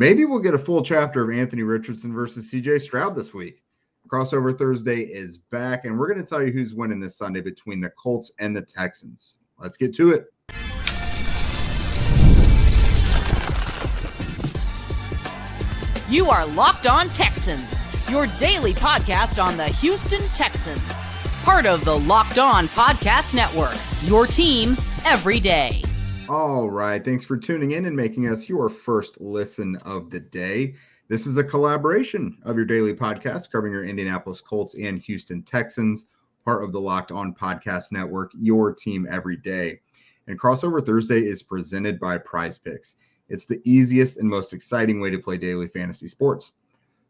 Maybe we'll get a full chapter of Anthony Richardson versus CJ Stroud this week. Crossover Thursday is back, and we're going to tell you who's winning this Sunday between the Colts and the Texans. Let's get to it. You are Locked On Texans, your daily podcast on the Houston Texans. Part of the Locked On Podcast Network, your team every day. All right, thanks for tuning in and making us your first listen of the day. This is a collaboration of your daily podcast covering your Indianapolis Colts and Houston Texans, part of the Locked On Podcast Network, your team every day. And Crossover Thursday is presented by Prize Picks. It's the easiest and most exciting way to play daily fantasy sports.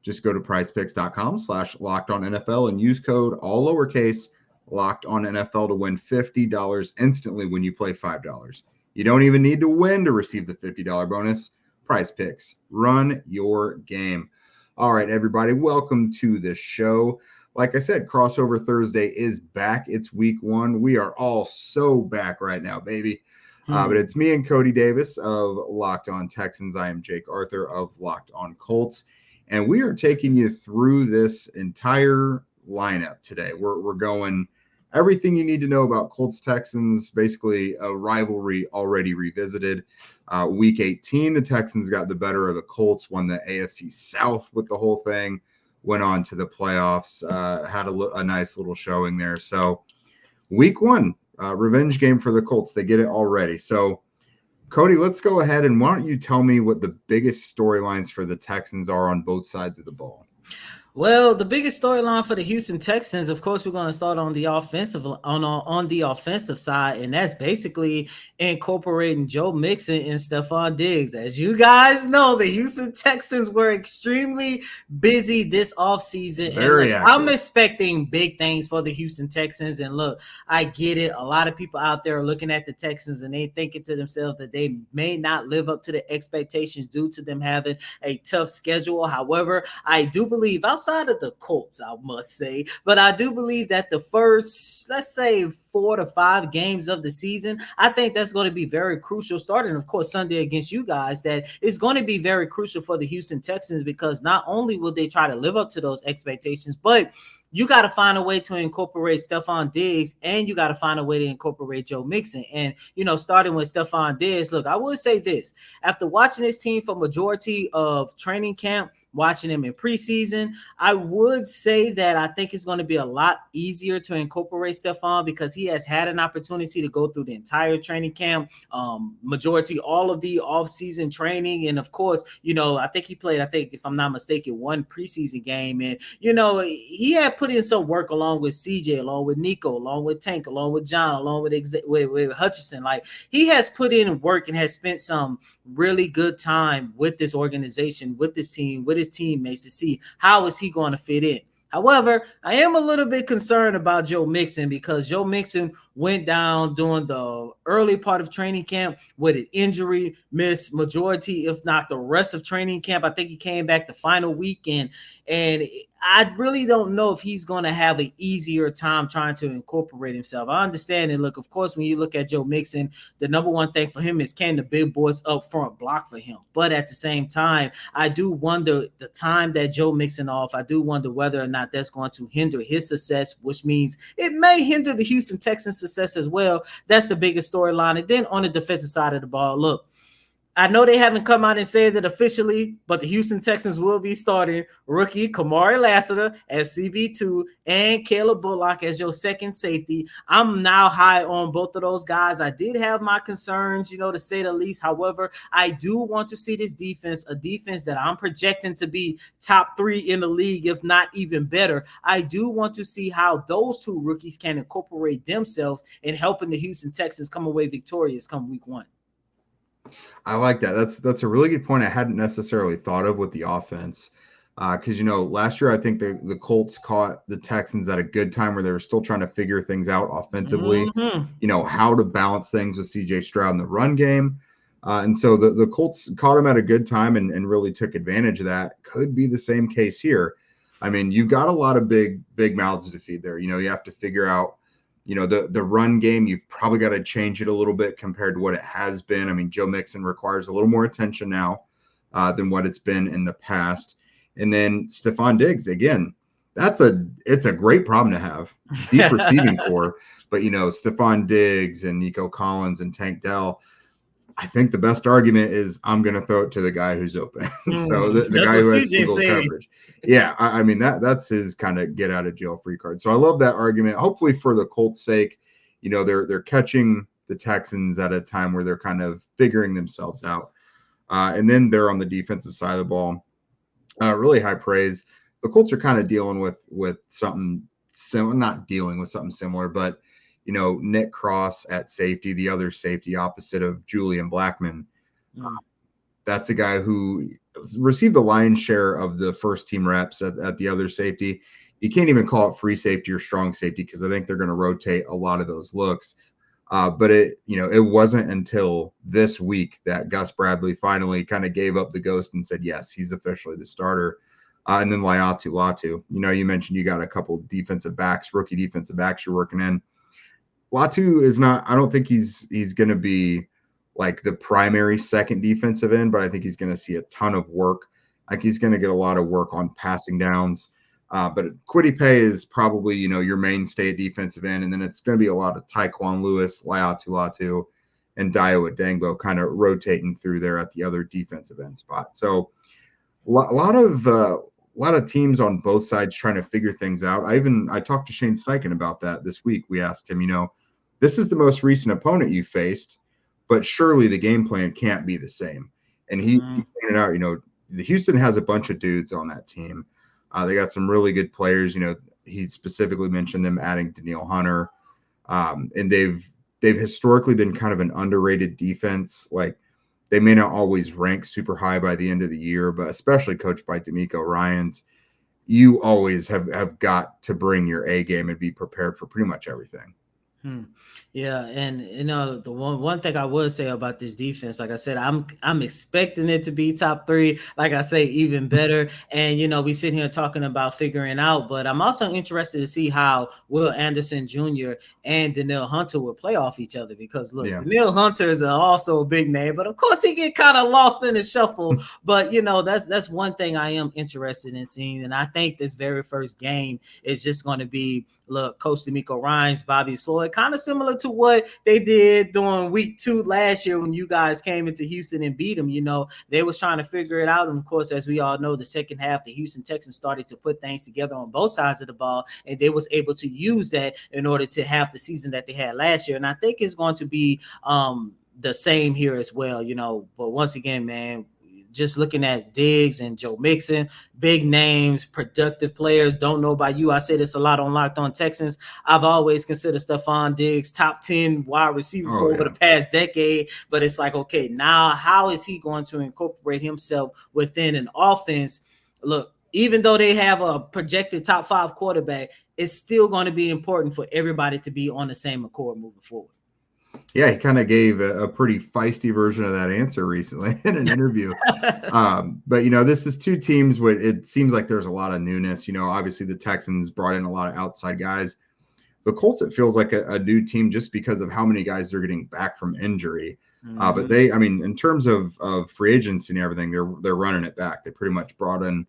Just go to prizepicks.com/lockedonnfl and use code all lowercase LOCKEDONNFL to win $50 instantly when you play $5. You don't even need to win to receive the $50 bonus. Prize Picks, run your game. All right, everybody, welcome to the show. Like I said, Crossover Thursday is back. It's week one. We are all so back right now, baby. But it's me and Cody Davis of Locked On Texans. I am Jake Arthur of Locked On Colts. And we are taking you through this entire lineup today. We're going everything you need to know about Colts Texans, basically a rivalry already revisited. Week 18, the Texans got the better of the Colts, won the AFC South with the whole thing, went on to the playoffs, had a nice little showing there. So week one, revenge game for the Colts. They get it already. So, Cody, let's go ahead and why don't you tell me what the biggest storylines for the Texans are on both sides of the ball? Well, the biggest storyline for the Houston Texans, of course, we're going to start on the offensive side, and that's basically incorporating Joe Mixon and Stephon Diggs. As you guys know, the Houston Texans were extremely busy this offseason. Very active. I'm expecting big things for the Houston Texans. And look, I get it. A lot of people out there are looking at the Texans and they thinking to themselves that they may not live up to the expectations due to them having a tough schedule. However, I do believe outside of the Colts, I must say, but I do believe that the first, let's say, 4 to 5 games of the season, I think that's going to be very crucial, starting, of course, Sunday against you guys. That is going to be very crucial for the Houston Texans, because not only will they try to live up to those expectations, but you got to find a way to incorporate Stephon Diggs, and you got to find a way to incorporate Joe Mixon. And, starting with Stephon Diggs, look, I will say this. After watching this team for majority of training camp, watching him in preseason, I would say that I think it's going to be a lot easier to incorporate Stephon, because he has had an opportunity to go through the entire training camp, majority, all of the offseason training. And of course, I think he played, if I'm not mistaken, one preseason game. And, he had put in some work along with CJ, along with Nico, along with Tank, along with John, along with Hutchinson. Like, he has put in work and has spent some really good time with this organization, with this team, with his teammates, to see how is he going to fit in. However, I am a little bit concerned about Joe Mixon, because Joe Mixon went down during the early part of training camp with an injury, missed majority, if not the rest of training camp. I think he came back the final weekend, and I really don't know if he's going to have an easier time trying to incorporate himself. I understand it. Look, of course, when you look at Joe Mixon, the number one thing for him is, can the big boys up front block for him? But at the same time, I do wonder the time that Joe Mixon off. I do wonder whether or not that's going to hinder his success, which means it may hinder the Houston Texans' success as well. That's the biggest storyline. And then on the defensive side of the ball, look, I know they haven't come out and said it officially, but the Houston Texans will be starting rookie Kamari Lassiter as CB2 and Caleb Bullock as your second safety. I'm now high on both of those guys. I did have my concerns, to say the least. However, I do want to see this defense, a defense that I'm projecting to be top 3 in the league, if not even better. I do want to see how those two rookies can incorporate themselves in helping the Houston Texans come away victorious come week 1. I like that. That's a really good point I hadn't necessarily thought of with the offense. Because, last year I think the Colts caught the Texans at a good time where they were still trying to figure things out offensively, how to balance things with CJ Stroud in the run game. And so the Colts caught him at a good time and really took advantage of that. Could be the same case here. I mean, you've got a lot of big mouths to feed there. You have to figure out, the run game. You've probably got to change it a little bit compared to what it has been. I mean, Joe Mixon requires a little more attention now. than what it's been in the past. And then Stephon Diggs, again, it's a great problem to have. Deep receiving core, but Stephon Diggs and Nico Collins and Tank Dell. I think the best argument is I'm going to throw it to the guy who's open. So the guy who has single coverage. Yeah, I mean that's his kind of get out of jail free card. So I love that argument. Hopefully for the Colts' sake, they're catching the Texans at a time where they're kind of figuring themselves out. And then they're on the defensive side of the ball. Really high praise. The Colts are kind of dealing with something similar, not dealing with something similar, but Nick Cross at safety, the other safety opposite of Julian Blackmon. That's a guy who received the lion's share of the first team reps at the other safety. You can't even call it free safety or strong safety because I think they're going to rotate a lot of those looks. But it wasn't until this week that Gus Bradley finally kind of gave up the ghost and said, yes, he's officially the starter. And then Laiatu Latu, you mentioned you got a couple defensive backs, rookie defensive backs you're working in. Latu is not, I don't think he's going to be like the primary second defensive end, but I think he's going to see a ton of work. Like he's going to get a lot of work on passing downs. But Kwity Paye is probably, your mainstay defensive end. And then it's going to be a lot of Tyquan Lewis, Laiatu Latu, and Dio Adengbo kind of rotating through there at the other defensive end spot. So a lot of teams on both sides trying to figure things out. I talked to Shane Steichen about that this week. We asked him, this is the most recent opponent you faced, but surely the game plan can't be the same. And he pointed out, the Houston has a bunch of dudes on that team. They got some really good players. He specifically mentioned them adding Danielle Hunter. And they've historically been kind of an underrated defense. Like they may not always rank super high by the end of the year, but especially coached by D'Amico Ryans, you always have got to bring your A game and be prepared for pretty much everything. Yeah, and the one thing I would say about this defense, like I said, I'm expecting it to be top 3. Like I say, even better. And we sit here talking about figuring out, but I'm also interested to see how Will Anderson Jr. and Danielle Hunter will play off each other because look, Danielle Hunter is also a big name, but of course he get kind of lost in the shuffle. But that's one thing I am interested in seeing, and I think this very first game is just going to be Coach D'Amico Ryans, Bobby Sloyd, kind of similar to what they did during week 2 last year when you guys came into Houston and beat them. They was trying to figure it out. And of course, as we all know, the second half, the Houston Texans started to put things together on both sides of the ball, and they was able to use that in order to have the season that they had last year. And I think it's going to be the same here as well, but once again, man, just looking at Diggs and Joe Mixon, big names, productive players. Don't know about you. I say this a lot on Locked On Texans. I've always considered Stephon Diggs top 10 wide receiver over the past decade. But it's like, okay, now how is he going to incorporate himself within an offense? Look, even though they have a projected top 5 quarterback, it's still going to be important for everybody to be on the same accord moving forward. Yeah, he kind of gave a pretty feisty version of that answer recently in an interview. But, this is 2 teams where it seems like there's a lot of newness. Obviously the Texans brought in a lot of outside guys. The Colts, it feels like a new team just because of how many guys they're getting back from injury. But they, in terms of free agency and everything, they're running it back. They pretty much brought in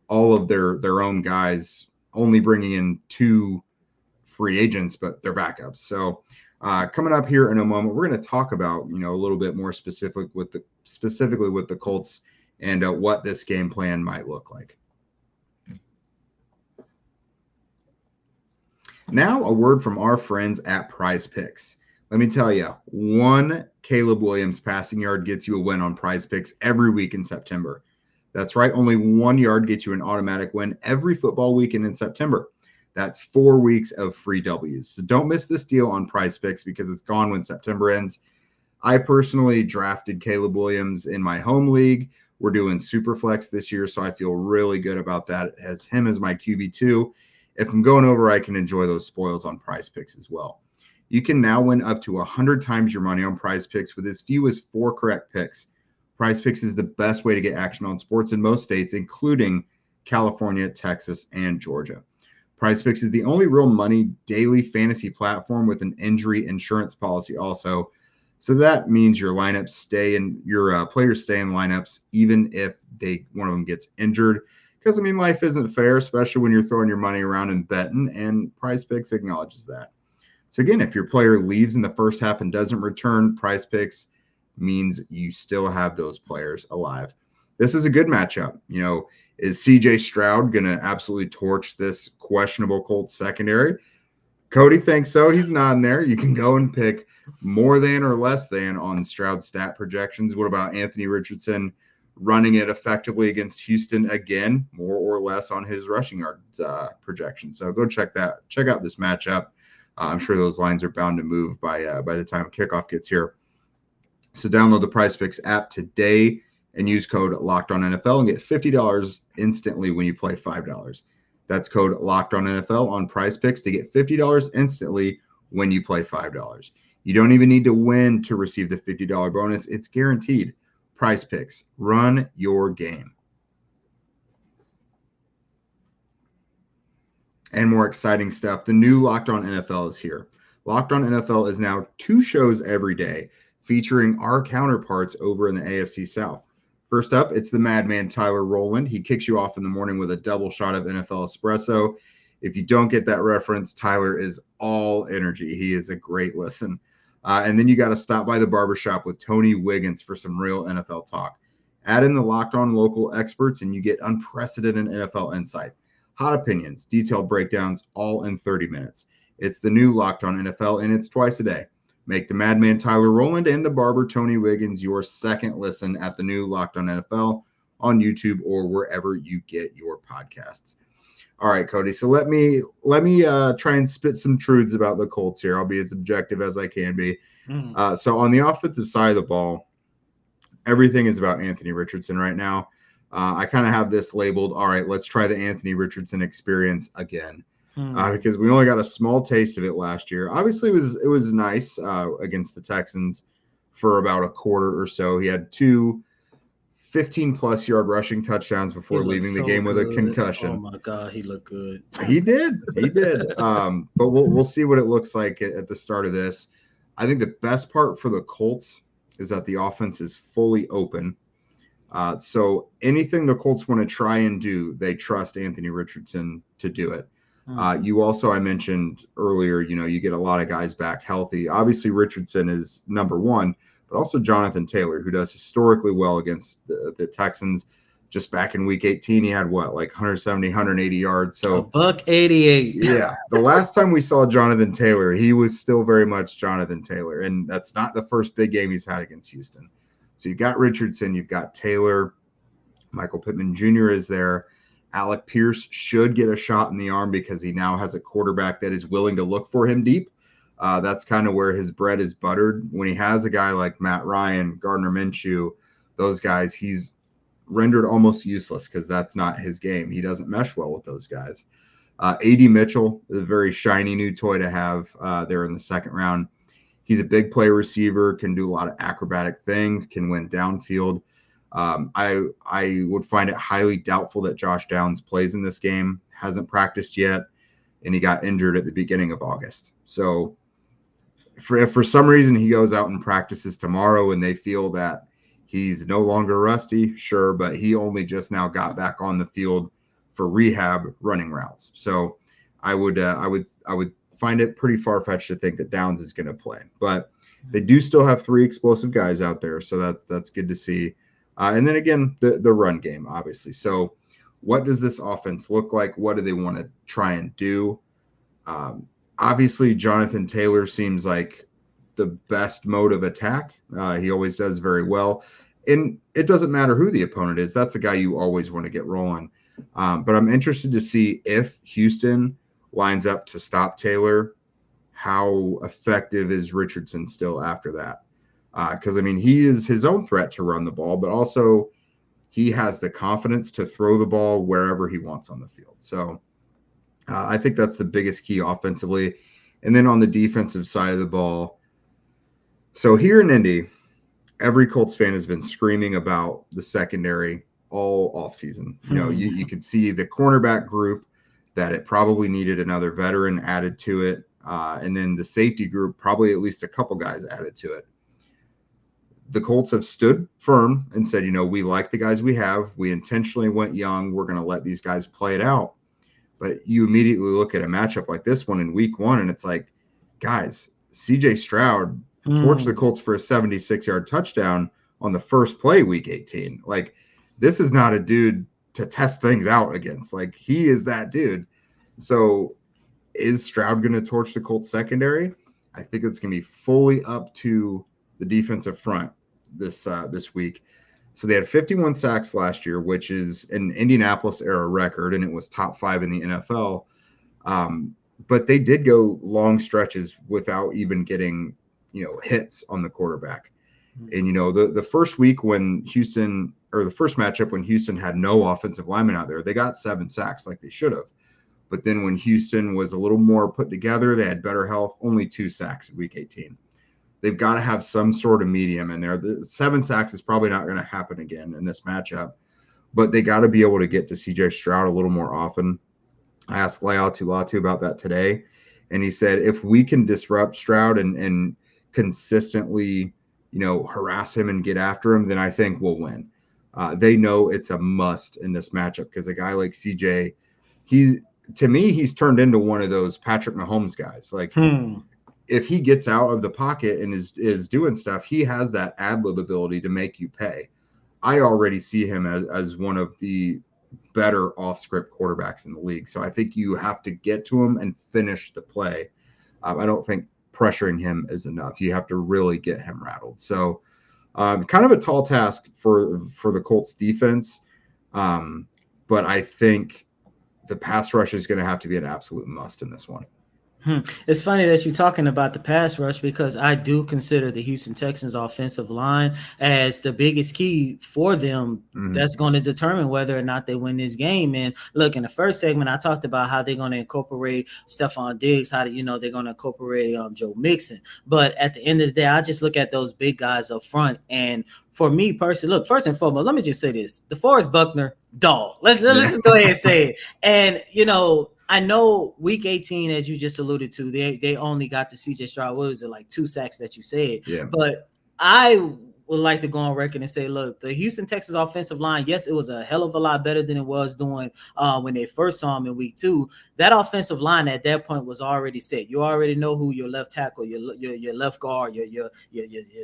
all of their own guys, only bringing in 2 free agents, but they're backups. So, coming up here in a moment, we're going to talk about, a little bit more specifically with the Colts and what this game plan might look like. Now, a word from our friends at Prize Picks. Let me tell you, 1 Caleb Williams passing yard gets you a win on Prize Picks every week in September. That's right. Only 1 yard gets you an automatic win every football weekend in September. That's 4 weeks of free W's. So don't miss this deal on Prize Picks because it's gone when September ends. I personally drafted Caleb Williams in my home league. We're doing Superflex this year, so I feel really good about that as him as my QB2. If I'm going over, I can enjoy those spoils on Prize Picks as well. You can now win up to 100 times your money on Prize Picks with as few as 4 correct picks. Prize Picks is the best way to get action on sports in most states, including California, Texas, and Georgia. Prize Picks is the only real money daily fantasy platform with an injury insurance policy also. So that means your lineups stay in, your players stay in lineups, even if one of them gets injured. Because, I mean, life isn't fair, especially when you're throwing your money around and betting, and Prize Picks acknowledges that. So again, if your player leaves in the first half and doesn't return, Prize Picks means you still have those players alive. This is a good matchup. Is CJ Stroud going to absolutely torch this questionable Colts secondary? Cody thinks so. He's not in there. You can go and pick more than or less than on Stroud stat projections. What about Anthony Richardson running it effectively against Houston again, more or less on his rushing yards projection? So go check out this matchup. I'm sure those lines are bound to move by the time kickoff gets here. So download the PrizePicks app today and use code LOCKEDONNFL and get $50 instantly when you play $5. That's code LOCKEDONNFL on PrizePicks to get $50 instantly when you play $5. You don't even need to win to receive the $50 bonus. It's guaranteed. PrizePicks, run your game. And more exciting stuff. The new Locked On NFL is here. Locked On NFL is now 2 shows every day featuring our counterparts over in the AFC South. First up, it's the madman Tyler Rowland. He kicks you off in the morning with a double shot of NFL espresso. If you don't get that reference, Tyler is all energy. He is a great listen. And then you got to stop by the barbershop with Tony Wiggins for some real NFL talk. Add in the Locked On local experts and you get unprecedented NFL insight. Hot opinions, detailed breakdowns, all in 30 minutes. It's the new Locked On NFL, and it's twice a day. Make the madman Tyler Rowland and the barber Tony Wiggins your second listen at the new Locked On NFL on YouTube or wherever you get your podcasts. All right, Cody. So let me try and spit some truths about the Colts here. I'll be as objective as I can be. So on the offensive side of the ball, everything is about Anthony Richardson right now. I kind of have this labeled, all right, let's try the Anthony Richardson experience again. Because we only got a small taste of it last year. Obviously, it was nice against the Texans for about a quarter or so. He had 2 15-plus yard rushing touchdowns before leaving the game with a concussion. Oh, my God, he looked good. He did. But we'll see what it looks like at the start of this. I think the best part for the Colts is that the offense is fully open. So anything the Colts want to try and do, they trust Anthony Richardson to do it. You also, I mentioned earlier, you get a lot of guys back healthy. Obviously, Richardson is number one, but also Jonathan Taylor, who does historically well against the Texans. Just back in week 18, he had 170, 180 yards. So $188. Yeah. The last time we saw Jonathan Taylor, he was still very much Jonathan Taylor. And that's not the first big game he's had against Houston. So you've got Richardson, you've got Taylor, Michael Pittman Jr. is there. Alec Pierce should get a shot in the arm because he now has a quarterback that is willing to look for him deep. That's kind of where his bread is buttered. When he has a guy like Matt Ryan, Gardner Minshew, those guys, he's rendered almost useless because that's not his game. He doesn't mesh well with those guys. A.D. Mitchell is a very shiny new toy to have there in the second round. He's a big play receiver, can do a lot of acrobatic things, can win downfield. I would find it highly doubtful that Josh Downs plays in this game. Hasn't practiced yet, and he got injured at the beginning of August. So if for some reason he goes out and practices tomorrow and they feel that he's no longer rusty, sure, but he only just now got back on the field for rehab running routes. So I would find it pretty far-fetched to think that Downs is going to play. But they do still have 3 explosive guys out there, so that's good to see. And then again, the run game, obviously. So what does this offense look like? What do they want to try and do? Obviously, Jonathan Taylor seems like the best mode of attack. He always does very well. And it doesn't matter who the opponent is. That's a guy you always want to get rolling. But I'm interested to see if Houston lines up to stop Taylor, how effective is Richardson still after that? Because, he is his own threat to run the ball, but also he has the confidence to throw the ball wherever he wants on the field. So I think that's the biggest key offensively. And then on the defensive side of the ball, so here in Indy, every Colts fan has been screaming about the secondary all offseason. You could see the cornerback group that it probably needed another veteran added to it. And then the safety group, probably at least a couple guys added to it. the Colts have stood firm and said, we like the guys we have. We intentionally went young. We're going to let these guys play it out. But you immediately look at a matchup like this one in week 1, and it's like, guys, CJ Stroud torched the Colts for a 76-yard touchdown on the first play week 18. Like, this is not a dude to test things out against. Like, he is that dude. So is Stroud going to torch the Colts secondary? I think it's going to be fully up to the defensive front this week. So they had 51 sacks last year, which is an Indianapolis era record, and it was top 5 in the NFL. But they did go long stretches without even getting, hits on the quarterback. And, the first week when Houston, or the first matchup when Houston had no offensive lineman out there, they got 7 sacks like they should have. But then when Houston was a little more put together, they had better health, only 2 sacks in week 18. They've got to have some sort of medium in there. The 7 sacks is probably not going to happen again in this matchup, but they got to be able to get to CJ Stroud a little more often. I asked Leatu Latu about that today, and he said if we can disrupt Stroud and consistently, harass him and get after him, then I think we'll win. They know it's a must in this matchup because a guy like CJ, to me, he's turned into one of those Patrick Mahomes guys. Like, if he gets out of the pocket and is doing stuff, he has that ad-lib ability to make you pay. I already see him as one of the better off-script quarterbacks in the league. So I think you have to get to him and finish the play. I don't think pressuring him is enough. You have to really get him rattled. So kind of a tall task for the Colts defense. But I think the pass rush is going to have to be an absolute must in this one. It's funny that you're talking about the pass rush because I do consider the Houston Texans offensive line as the biggest key for them. That's going to determine whether or not they win this game. And look, in the first segment, I talked about how they're going to incorporate Stephon Diggs, how they're going to incorporate Joe Mixon. But at the end of the day, I just look at those big guys up front. And for me personally, look, first and foremost, let me just say this. DeForest Buckner, dog. Let's just go ahead and say it. And, I know week 18, as you just alluded to, they only got to CJ Stroud. What was it, like 2 sacks that you said? Yeah. But I would like to go on record and say, look, the Houston Texans offensive line, yes, it was a hell of a lot better than it was doing when they first saw him in week 2. That offensive line at that point was already set. You already know who your left tackle, your left guard, your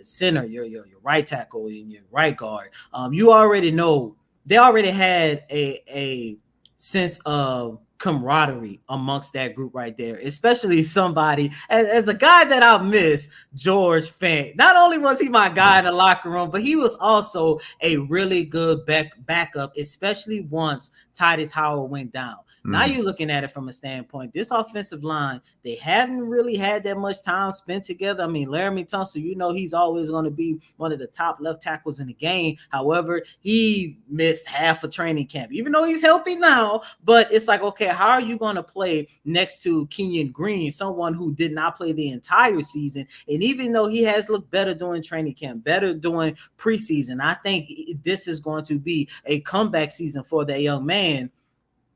center, your right tackle, and your right guard. You already know they already had a sense of camaraderie amongst that group right there, especially somebody as a guy that I miss, George Fant. Not only was he my guy in the locker room, but he was also a really good backup, especially once Titus Howard went down. Now you're looking at it from a standpoint, this offensive line, they haven't really had that much time spent together. I mean, Laramie Tunsil, he's always going to be one of the top left tackles in the game. However, he missed half a training camp, even though he's healthy now. But it's like, okay, how are you going to play next to Kenyon Green, someone who did not play the entire season? And even though he has looked better during training camp, better during preseason, I think this is going to be a comeback season for that young man.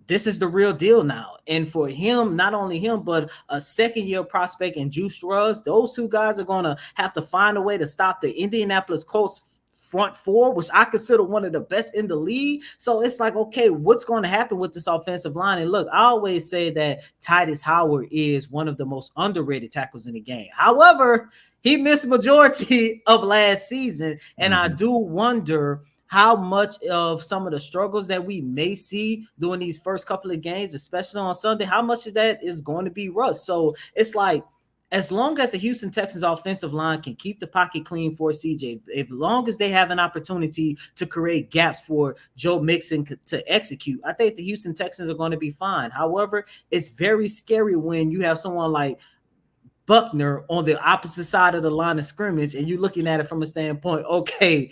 This is the real deal now. And for him, not only him, but a second-year prospect and Juice Ruggs, those 2 guys are going to have to find a way to stop the Indianapolis Colts front 4, which I consider one of the best in the league. So it's like, okay, what's going to happen with this offensive line? And look, I always say that Titus Howard is one of the most underrated tackles in the game. However, he missed majority of last season. And I do wonder how much of some of the struggles that we may see during these first couple of games, especially on Sunday, how much of that is going to be rust. So it's like, as long as the Houston Texans offensive line can keep the pocket clean for CJ, as long as they have an opportunity to create gaps for Joe Mixon to execute, I think the Houston Texans are going to be fine. However, it's very scary when you have someone like Buckner on the opposite side of the line of scrimmage and you're looking at it from a standpoint, okay,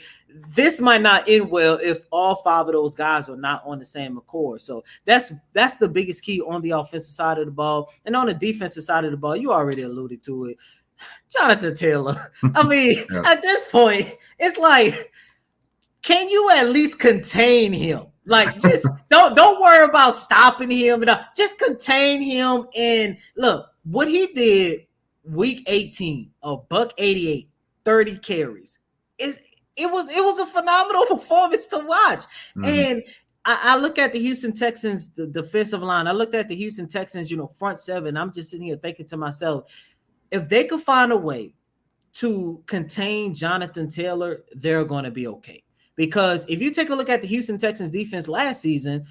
this might not end well if all 5 of those guys are not on the same accord. So that's the biggest key on the offensive side of the ball. And on the defensive side of the ball, you already alluded to it, Jonathan Taylor. I mean, At this point, it's like, can you at least contain him? Like, just don't worry about stopping him. Just contain him. And look, what he did week 18, a $188, 30 carries. it was a phenomenal performance to watch. Mhm. And I look at the Houston Texans, the defensive line. I looked at the Houston Texans, front seven. I'm just sitting here thinking to myself, if they could find a way to contain Jonathan Taylor, they're going to be okay. Because if you take a look at the Houston Texans defense last season,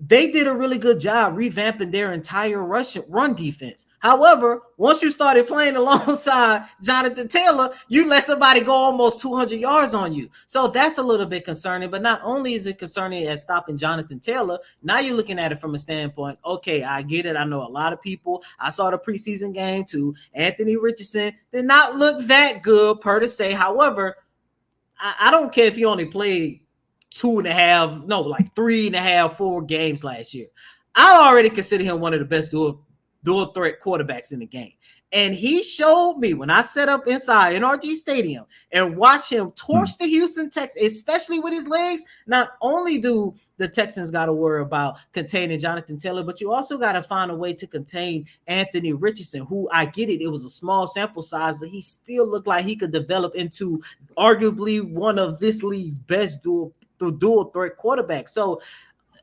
they did a really good job revamping their entire run defense. However, once you started playing alongside Jonathan Taylor, you let somebody go almost 200 yards on you. So that's a little bit concerning. But not only is it concerning as stopping Jonathan Taylor, now you're looking at it from a standpoint, okay, I get it. I know a lot of people. I saw the preseason game too. Anthony Richardson did not look that good per se. However, I don't care if he only played 3.5, 4 games last year. I already consider him one of the best dual threat quarterbacks in the game. And he showed me when I set up inside NRG Stadium and watched him torch the Houston Texans, especially with his legs. Not only do the Texans got to worry about containing Jonathan Taylor, but you also got to find a way to contain Anthony Richardson, who I get it. It was a small sample size, but he still looked like he could develop into arguably one of this league's best dual threat quarterbacks. So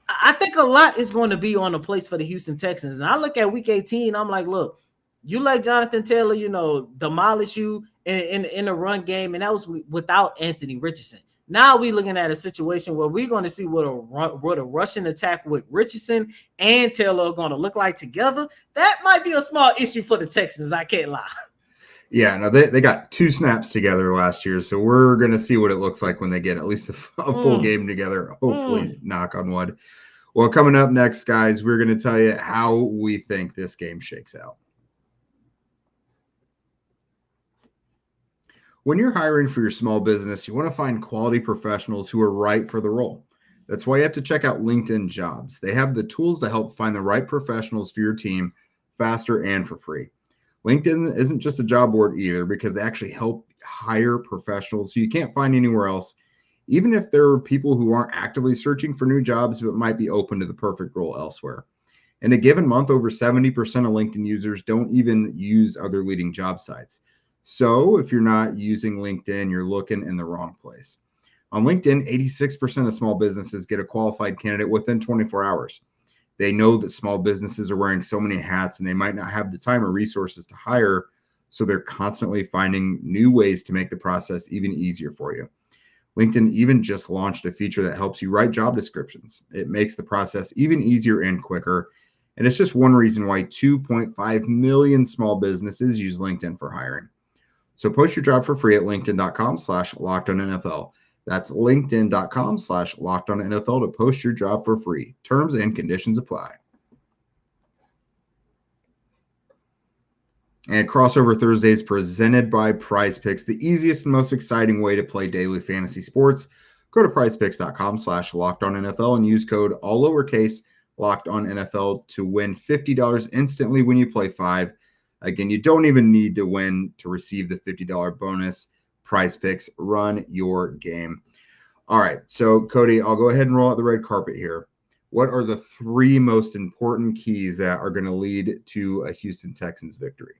I think a lot is going to be on the place for the Houston Texans. And I look at week 18, I'm like, look, you let Jonathan Taylor, demolish you in the run game, and that was without Anthony Richardson. Now we're looking at a situation where we're going to see what a rushing attack with Richardson and Taylor are going to look like together. That might be a small issue for the Texans. I can't lie. Yeah, no, they got 2 snaps together last year, so we're going to see what it looks like when they get at least a full game together, hopefully, knock on wood. Well, coming up next, guys, we're going to tell you how we think this game shakes out. When you're hiring for your small business, you want to find quality professionals who are right for the role. That's why you have to check out LinkedIn Jobs. They have the tools to help find the right professionals for your team faster and for free. LinkedIn isn't just a job board either, because they actually help hire professionals who you can't find anywhere else, even if there are people who aren't actively searching for new jobs but might be open to the perfect role elsewhere. In a given month, over 70% of LinkedIn users don't even use other leading job sites. So if you're not using LinkedIn, you're looking in the wrong place. On LinkedIn, 86% of small businesses get a qualified candidate within 24 hours. They know that small businesses are wearing so many hats and they might not have the time or resources to hire, so they're constantly finding new ways to make the process even easier for you. LinkedIn even just launched a feature that helps you write job descriptions. It makes the process even easier and quicker, and it's just one reason why 2.5 million small businesses use LinkedIn for hiring. So post your job for free at linkedin.com/LockedOnNFL. That's linkedin.com/LockedOnNFL to post your job for free. Terms and conditions apply. And Crossover Thursdays presented by Prize Picks, the easiest and most exciting way to play daily fantasy sports. Go to prizepicks.com/LockedOnNFL and use code all lowercase LockedOnNFL to win $50 instantly when you play 5. Again, you don't even need to win to receive the $50 bonus. Prize Picks, run your game. All right, so Cody, I'll go ahead and roll out the red carpet here. What are the 3 most important keys that are going to lead to a Houston Texans victory?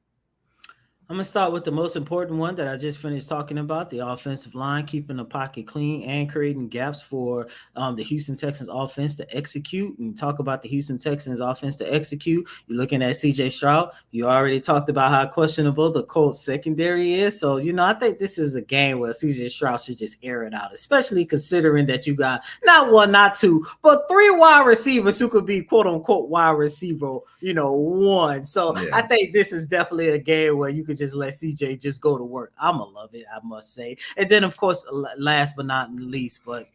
I'm going to start with the most important one that I just finished talking about, the offensive line, keeping the pocket clean and creating gaps for the Houston Texans offense to execute. And talk about the Houston Texans offense to execute. You're looking at C.J. Stroud. You already talked about how questionable the Colts secondary is. So, I think this is a game where C.J. Stroud should just air it out, especially considering that you got not 1, not 2, but 3 wide receivers who could be quote unquote wide receiver, 1. So yeah. I think this is definitely a game where you could just let CJ just go to work. I'm gonna love it, I must say. And then, of course, last but not least, but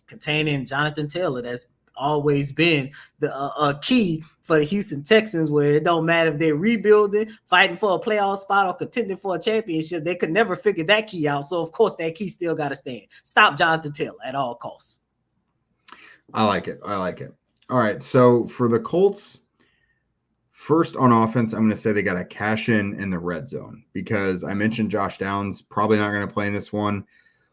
containing Jonathan Taylor, that's always been the key for the Houston Texans, where it don't matter if they're rebuilding, fighting for a playoff spot, or contending for a championship. They could never figure that key out. So, of course, that key still got to stand. Stop Jonathan Taylor at all costs. I like it. All right, so for the Colts, first on offense, I'm going to say they got to cash in the red zone, because I mentioned Josh Downs probably not going to play in this one.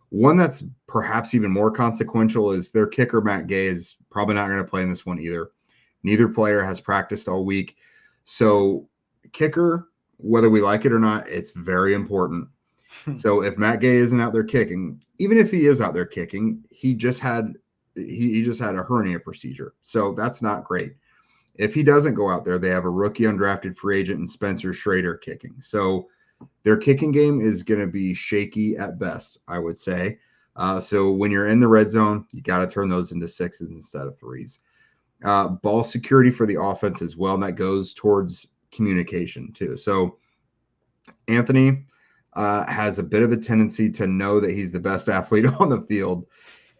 One that's perhaps even more consequential is their kicker, Matt Gay, is probably not going to play in this one either. Neither player has practiced all week. So kicker, whether we like it or not, it's very important. So if Matt Gay isn't out there kicking, even if he is out there kicking, he just had a hernia procedure. So that's not great. If he doesn't go out there, they have a rookie undrafted free agent and Spencer Schrader kicking. So their kicking game is going to be shaky at best, I would say. So when you're in the red zone, you got to turn those into sixes instead of threes. Ball security for the offense as well, and that goes towards communication too. So Anthony has a bit of a tendency to know that he's the best athlete on the field,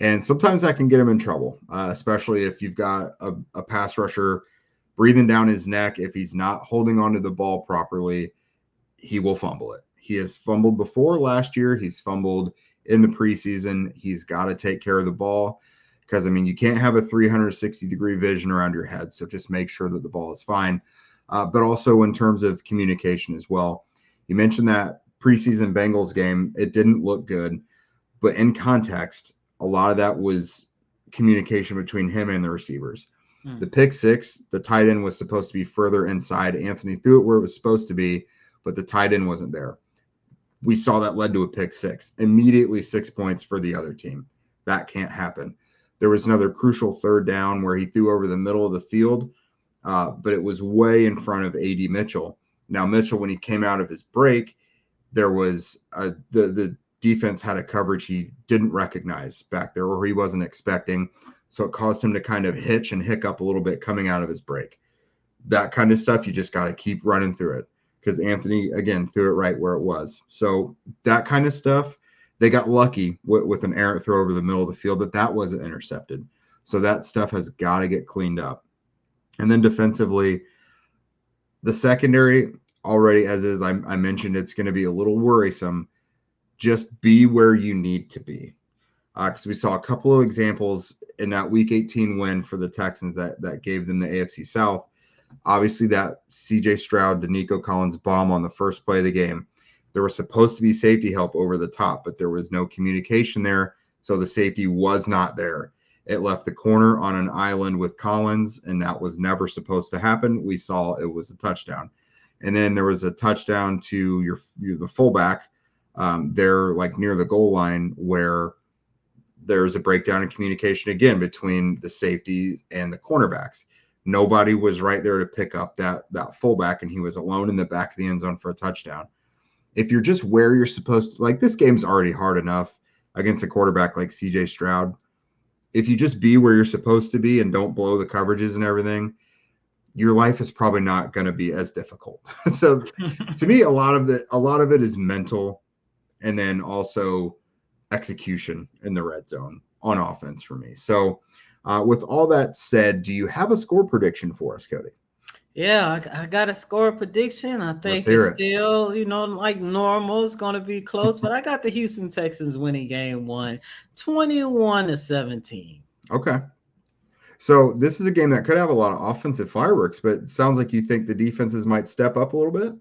and sometimes that can get him in trouble, especially if you've got a pass rusher breathing down his neck. If he's not holding onto the ball properly, he will fumble it. He has fumbled before last year. He's fumbled in the preseason. He's got to take care of the ball because, I mean, you can't have a 360-degree vision around your head. So just make sure that the ball is fine. But also in terms of communication as well. You mentioned that preseason Bengals game. It didn't look good. But in context, a lot of that was communication between him and the receivers. The pick six, the tight end was supposed to be further inside. Anthony threw it where it was supposed to be, but the tight end wasn't there. We saw that led to a pick six. Immediately 6 points for the other team. That can't happen. There was another crucial third down where he threw over the middle of the field, but it was way in front of A.D. Mitchell. Now, Mitchell, when he came out of his break, there was the defense had a coverage he didn't recognize back there or he wasn't expecting. So it caused him to kind of hitch and hiccup a little bit coming out of his break. That kind of stuff, you just got to keep running through it because Anthony, again, threw it right where it was. So that kind of stuff, they got lucky with an errant throw over the middle of the field that wasn't intercepted. So that stuff has got to get cleaned up. And then defensively, the secondary already, as is, I mentioned, it's going to be a little worrisome. Just be where you need to be. Because we saw a couple of examples in that Week 18 win for the Texans that gave them the AFC South. Obviously, that C.J. Stroud to Nico Collins bomb on the first play of the game. There was supposed to be safety help over the top, but there was no communication there, so the safety was not there. It left the corner on an island with Collins, and that was never supposed to happen. We saw it was a touchdown. And then there was a touchdown to the fullback there, like near the goal line, where there's a breakdown in communication again between the safeties and the cornerbacks. Nobody was right there to pick up that fullback, and he was alone in the back of the end zone for a touchdown. If you're just where you're supposed to, like this game's already hard enough against a quarterback like CJ Stroud. If you just be where you're supposed to be and don't blow the coverages and everything, your life is probably not going to be as difficult. So to me, a lot of it is mental, and then also execution in the red zone on offense for me. So with all that said, do you have a score prediction for us, Cody? Yeah, I got a score prediction. I think it's still, like normal. It's going to be close, but I got the Houston Texans winning game 1, 21-17. Okay. So this is a game that could have a lot of offensive fireworks, but it sounds like you think the defenses might step up a little bit.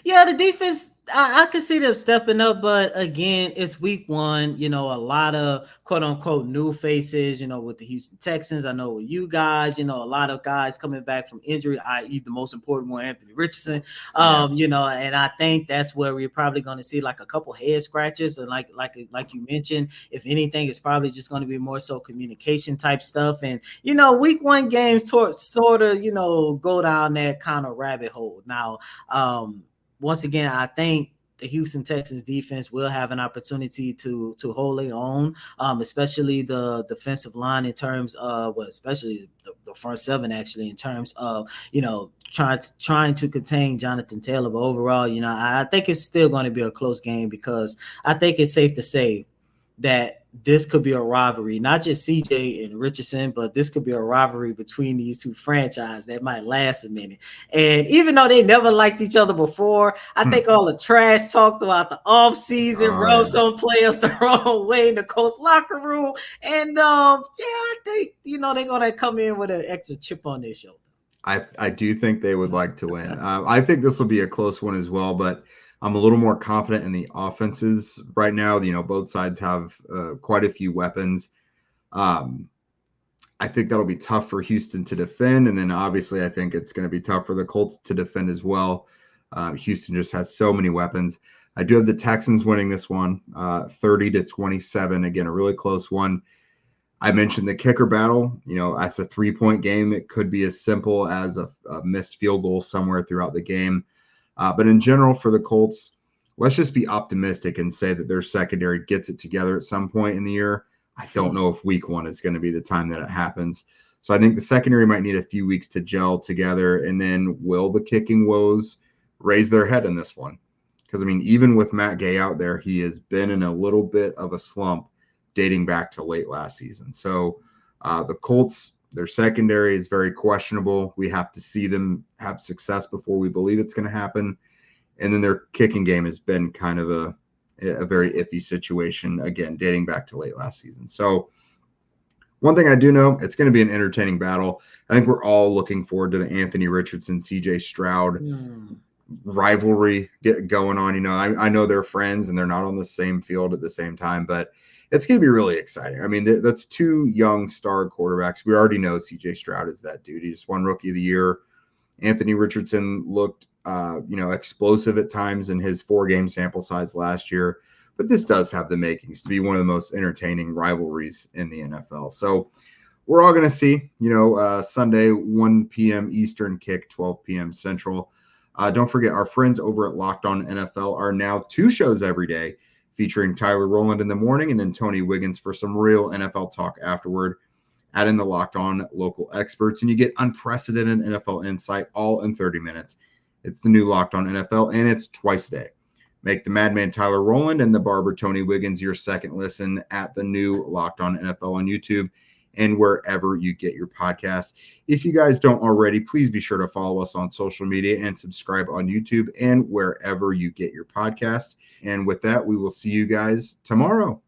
Yeah, the defense, I can see them stepping up, but again, it's week 1, a lot of quote unquote new faces, with the Houston Texans. I know with you guys, a lot of guys coming back from injury, i.e. the most important one, Anthony Richardson. And I think that's where we're probably going to see like a couple head scratches. And like you mentioned, if anything, it's probably just going to be more so communication type stuff. And, week 1 games sort of, go down that kind of rabbit hole. Now, once again, I think the Houston Texans defense will have an opportunity to hold their own, especially the defensive line in terms of, especially the front seven actually in terms of, trying to contain Jonathan Taylor. But overall, I think it's still going to be a close game because I think it's safe to say that this could be a rivalry, not just CJ and Richardson, but this could be a rivalry between these two franchises that might last a minute. And even though they never liked each other before, I think all the trash talk throughout the offseason rubs some players the wrong way in the Colts locker room. And I think, they're going to come in with an extra chip on their shoulder. I do think they would like to win. I think this will be a close one as well, but I'm a little more confident in the offenses right now. Both sides have quite a few weapons. I think that'll be tough for Houston to defend. And then obviously I think it's going to be tough for the Colts to defend as well. Houston just has so many weapons. I do have the Texans winning this one, 30-27. Again, a really close one. I mentioned the kicker battle. That's a 3-point game. It could be as simple as a missed field goal somewhere throughout the game. But in general, for the Colts, let's just be optimistic and say that their secondary gets it together at some point in the year. I don't know if week 1 is going to be the time that it happens. So I think the secondary might need a few weeks to gel together. And then will the kicking woes raise their head in this one? Because, even with Matt Gay out there, he has been in a little bit of a slump dating back to late last season. So the Colts, their secondary is very questionable. We have to see them have success before we believe it's going to happen. And then their kicking game has been kind of a very iffy situation, again, dating back to late last season. So one thing I do know, it's going to be an entertaining battle. I think we're all looking forward to the Anthony Richardson, CJ Stroud rivalry get going on. I know they're friends and they're not on the same field at the same time, but it's going to be really exciting. That's 2 young star quarterbacks. We already know CJ Stroud is that dude. He just won Rookie of the Year. Anthony Richardson looked, explosive at times in his 4-game sample size last year. But this does have the makings to be one of the most entertaining rivalries in the NFL. So we're all going to see, Sunday, 1 p.m. Eastern kick, 12 p.m. Central. Don't forget, our friends over at Locked On NFL are now 2 shows every day, featuring Tyler Rowland in the morning and then Tony Wiggins for some real NFL talk afterward. Add in the Locked On local experts, and you get unprecedented NFL insight all in 30 minutes. It's the new Locked On NFL, and it's twice a day. Make the Madman Tyler Rowland and the Barber Tony Wiggins your second listen at the new Locked On NFL on YouTube and wherever you get your podcasts. If you guys don't already, please be sure to follow us on social media and subscribe on YouTube and wherever you get your podcasts. And with that, we will see you guys tomorrow.